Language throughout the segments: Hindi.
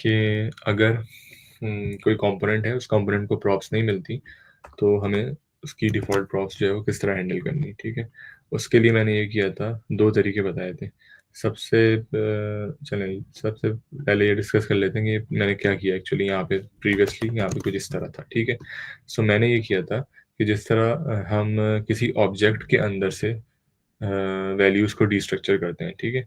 कि अगर कोई कंपोनेंट है, उस कंपोनेंट को प्रॉप्स नहीं मिलती, तो हमें उसकी डिफ़ॉल्ट प्रॉप्स जो है वो किस तरह हैंडल करनी है, ठीक है? उसके लिए मैंने ये किया था, 2 तरीके बताए थे। सबसे पहले ये डिस्कस कर लेते हैं कि मैंने क्या किया एक्चुअली यहाँ पे प्रीवियसली यहाँ पे कुछ इस तरह था, ठीक है? सो मैंने ये किया था कि जिस तरह हम किसी ऑब्जेक्ट के अंदर से वैल्यूज़ को डिस्ट्रक्चर करते हैं, ठीक है?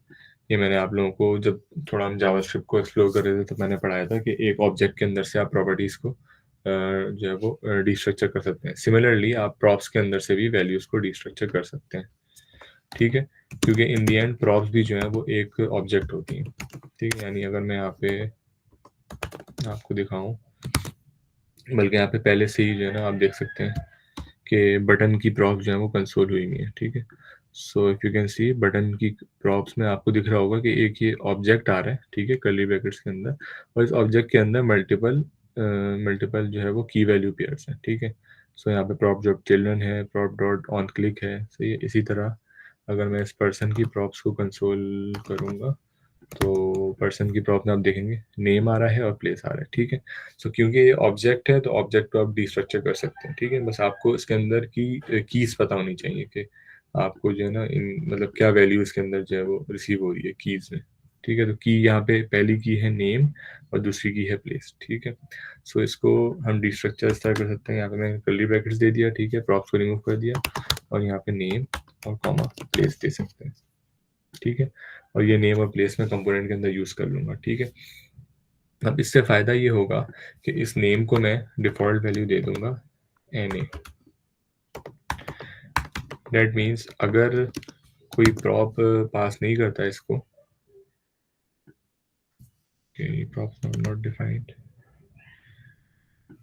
ये मैंने आप लोगों को जब थोड़ा हम जावास्क्रिप्ट को एक्सप्लोर कर रहे थे, तो मैंने पढ़ाया था कि एक ऑब्जेक्ट के अंदर से आप प्रॉपर्टीज़ को जो है वो डिस्ट्रक्चर कर सकते हैं। सिमिलरली आप प्रॉप्स के अंदर से भी वैल्यूज़ को डिस्ट्रक्चर कर सकते हैं, ठीक है? क्योंकि इन द एंड प्रॉप्स भी जो है वो एक ऑब्जेक्ट होती हैं, ठीक है? यानी अगर मैं यहाँ पे आपको दिखाऊँ, बल्कि यहाँ पे पहले से ही जो है ना आप देख सकते हैं कि बटन की प्रॉप्स जो है वो कंसोल हुई हुई है, ठीक है? So if you can see button की प्रॉप्स में आपको दिख रहा होगा कि एक ये ऑब्जेक्ट आ रहा है, ठीक है, कर्ली ब्रैकेट्स के अंदर, और इस ऑब्जेक्ट के अंदर मल्टीपल जो है वो की वैल्यू पेयर्स हैं, ठीक है? सो यहाँ पे प्रॉप डॉट चिल्ड्रन है, प्रॉप डॉट ऑन क्लिक है, सही है। इसी तरह अगर मैं इस पर्सन की प्रॉप्स को कंसोल करूँगा, तो पर्सन की प्रॉप में आप देखेंगे नेम आ रहा है और प्लेस आ रहा है, ठीक है? सो क्योंकि ये ऑब्जेक्ट है, तो ऑब्जेक्ट को आप डिस्ट्रक्चर कर सकते हैं, ठीक है? बस आपको इसके अंदर की कीज़ पता होनी चाहिए कि आपको जो है ना इन मतलब क्या वैल्यू इसके अंदर जो है वो रिसीव हो रही है कीज़ में, ठीक है? तो की यहाँ पे पहली की है नेम और दूसरी की है प्लेस, ठीक है? सो इसको हम डिस्ट्रक्चर इस तरह कर सकते हैं। यहाँ पे मैंने कर्ली ब्रैकेट्स दे दिया, ठीक है? प्रॉप्स को रिमूव कर दिया और यहाँ पे नेम और कॉमा प्लेस दे सकते हैं, ठीक है? और ये नेम और प्लेस में कंपोनेंट के अंदर यूज़ कर लूँगा, ठीक है? अब इससे फ़ायदा ये होगा कि इस नेम को मैं डिफ़ॉल्ट वैल्यू दे दूँगा NA। दैट मीन्स अगर कोई प्रॉप पास नहीं करता इसको, prop not defined,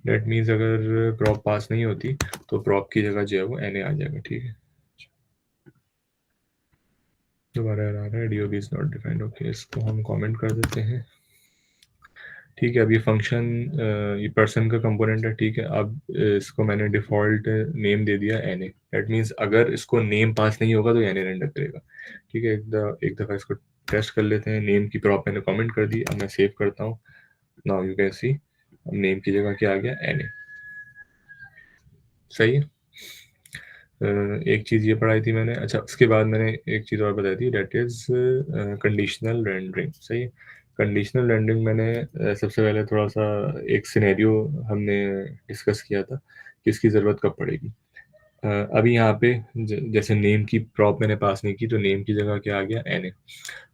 that means अगर प्रॉप पास नहीं होती, तो प्रॉप की जगह जो है वो NA आ जाएगा, ठीक है? दोबारा आ रहा है DOB is not defined, okay, इसको हम कमेंट कर देते हैं, ठीक है? अब ये फंक्शन ये पर्सन का कंपोनेंट है, ठीक है? अब इसको मैंने डिफ़ॉल्ट नेम दे दिया NA। दैट मीन्स अगर इसको नेम पास नहीं होगा तो NA रेंडर करेगा, ठीक है? एक दफ़ा इसको टेस्ट कर लेते हैं। नेम की प्रॉप मैंने कमेंट कर दी, अब मैं सेव करता हूँ। नाउ यू कैन सी, अब नेम की जगह क्या आ गया? NA, सही है? एक चीज़ ये पढ़ाई थी मैंने, अच्छा उसके बाद मैंने एक चीज़ और बताई थी, दैट इज़ कंडीशनल रेंडरिंग, सही है? कंडीशनल रेंडरिंग मैंने सबसे पहले थोड़ा-सा एक सिनेरियो हमने डिस्कस किया था कि इसकी ज़रूरत कब पड़ेगी। अभी यहाँ पे जैसे नेम की प्रॉप मैंने पास नहीं की, तो नेम की जगह क्या आ गया? NA।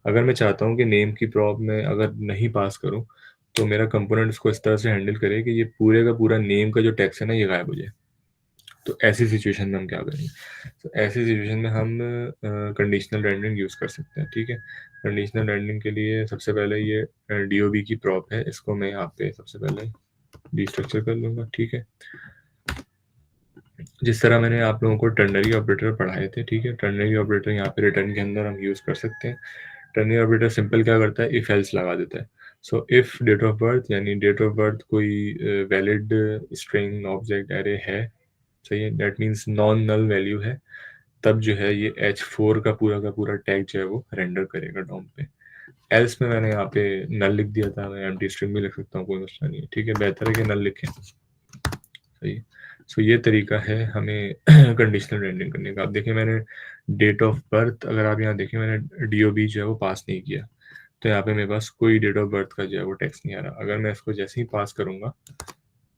अगर मैं चाहता हूँ कि नेम की प्रॉप में अगर नहीं पास करूँ, तो मेरा कंपोनेंट इसको इस तरह से हैंडल करे कि ये पूरे का पूरा नेम का जो टेक्स्ट है ना, ये गायब हो जाए। तो ऐसी सिचुएशन में हम क्या करेंगे? तो ऐसी सिचुएशन में हम कंडीशनल रेंडरिंग यूज़ कर सकते हैं, ठीक है? कंडीशनल रेंडरिंग के लिए सबसे पहले ये DOB की प्रॉप है, इसको मैं यहाँ पे सबसे पहले डिस्ट्रक्चर कर लूँगा, ठीक है? जिस तरह मैंने आप लोगों को टर्नरी ऑपरेटर पढ़ाए थे, ठीक है? टर्नरी ऑपरेटर यहाँ पे रिटर्न के अंदर हम यूज़ कर सकते हैं। टर्नरी ऑपरेटर सिंपल क्या करता है? इफ एल्स लगा देता है। So if date of birth, यानी डेट ऑफ बर्थ कोई वैलिड स्ट्रिंग ऑब्जेक्ट एरे है, सही है? That means non null value है, तब जो है ये H4 का पूरा टैग जो है वो रेंडर करेगा डॉम पे। एल्स में मैंने यहाँ पे नल लिख दिया था, मैं एम्प्टी स्ट्रिंग भी लिख सकता हूँ, कोई मसला नहीं है, ठीक है? बेहतर है कि नल लिखें, सही है? सो ये तरीका है हमें कंडीशनल रेंडरिंग करने का। अब देखिए मैंने डेट ऑफ बर्थ, अगर आप यहाँ देखें मैंने DOB जो है वो पास नहीं किया, तो यहाँ पे मेरे पास कोई डेट ऑफ बर्थ का जो है वो टेक्स्ट नहीं आ रहा। अगर मैं इसको जैसे ही पास करूँगा,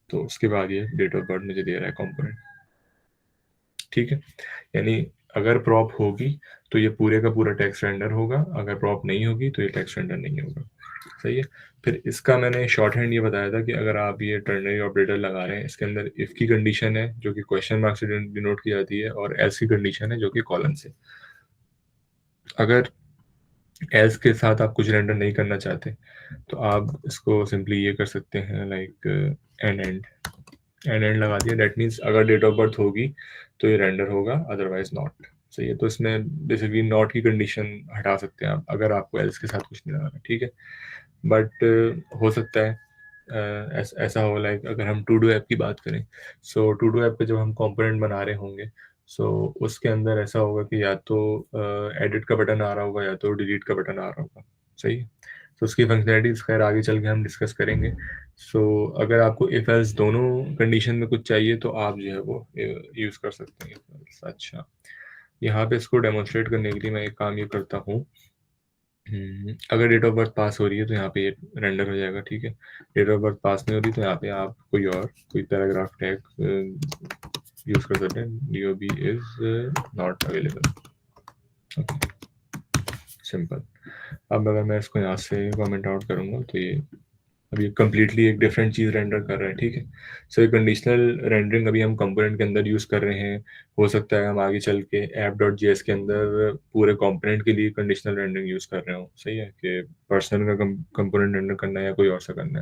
तो उसके बाद ये डेट ऑफ बर्थ मुझे दे रहा है कंपोनेंट, ठीक है? यानी अगर प्रॉप होगी तो ये पूरे का पूरा टेक्स्ट रेंडर होगा, अगर प्रॉप नहीं होगी तो ये टेक्स्ट रेंडर नहीं होगा, सही है? फिर इसका मैंने शॉर्ट हैंड ये बताया था कि अगर आप ये टर्नरी ऑपरेटर लगा रहे हैं, इसके अंदर इफ की कंडीशन है जो कि क्वेश्चन मार्क से डिनोट की जाती है, और एल्स की कंडीशन है जो कि कॉलन से। अगर एल्स के साथ आप कुछ रेंडर नहीं करना चाहते, तो आप इसको सिंपली ये कर सकते हैं, लाइक एंड लगा दिया। दैट मीन्स अगर डेट ऑफ बर्थ होगी तो ये रेंडर होगा, अदरवाइज नॉट, सही है? तो इसमें बेसिकली नॉट की कंडीशन हटा सकते हैं आप, अगर आपको एल्स के साथ कुछ नहीं लगाना, ठीक है? बट हो सकता है ऐसा हो, लाइक अगर हम टू डू ऐप की बात करें, सो टू डू ऐप पे जब हम कंपोनेंट बना रहे होंगे, सो उसके अंदर ऐसा होगा कि या तो एडिट का बटन आ रहा होगा या तो डिलीट का बटन आ रहा होगा, सही है? तो उसकी फंक्शनैलिटीज़ खैर आगे चल के हम डिस्कस करेंगे। सो अगर आपको इफ एल्स दोनों कंडीशन में कुछ चाहिए तो आप जो है वो यूज़ कर सकते हैं इफ एल्स। अच्छा, यहाँ पे इसको डेमोंस्ट्रेट करने के लिए मैं एक काम ये करता हूँ। अगर डेट ऑफ बर्थ पास हो रही है तो यहाँ पे ये रेंडर हो जाएगा, ठीक है। डेट ऑफ बर्थ पास नहीं हो रही तो यहाँ पे आप कोई पैराग्राफ टैग यूज़ कर सकते हैं, DOB is not available. Okay, simple. अब अगर मैं इसको यहाँ से कमेंट आउट करूँगा तो ये अभी कंप्लीटली एक डिफरेंट चीज़ रेंडर कर रहा है, ठीक है। सो ये कंडीशनल रेंडरिंग अभी हम कंपोनेंट के अंदर यूज़ कर रहे हैं। हो सकता है हम आगे चल के app.js के अंदर पूरे कंपोनेंट के लिए कंडीशनल रेंडरिंग यूज़ कर रहे हों, सही है, कि पर्सनल का कंपोनेंट रेंडर करना है या कोई और सा करना है।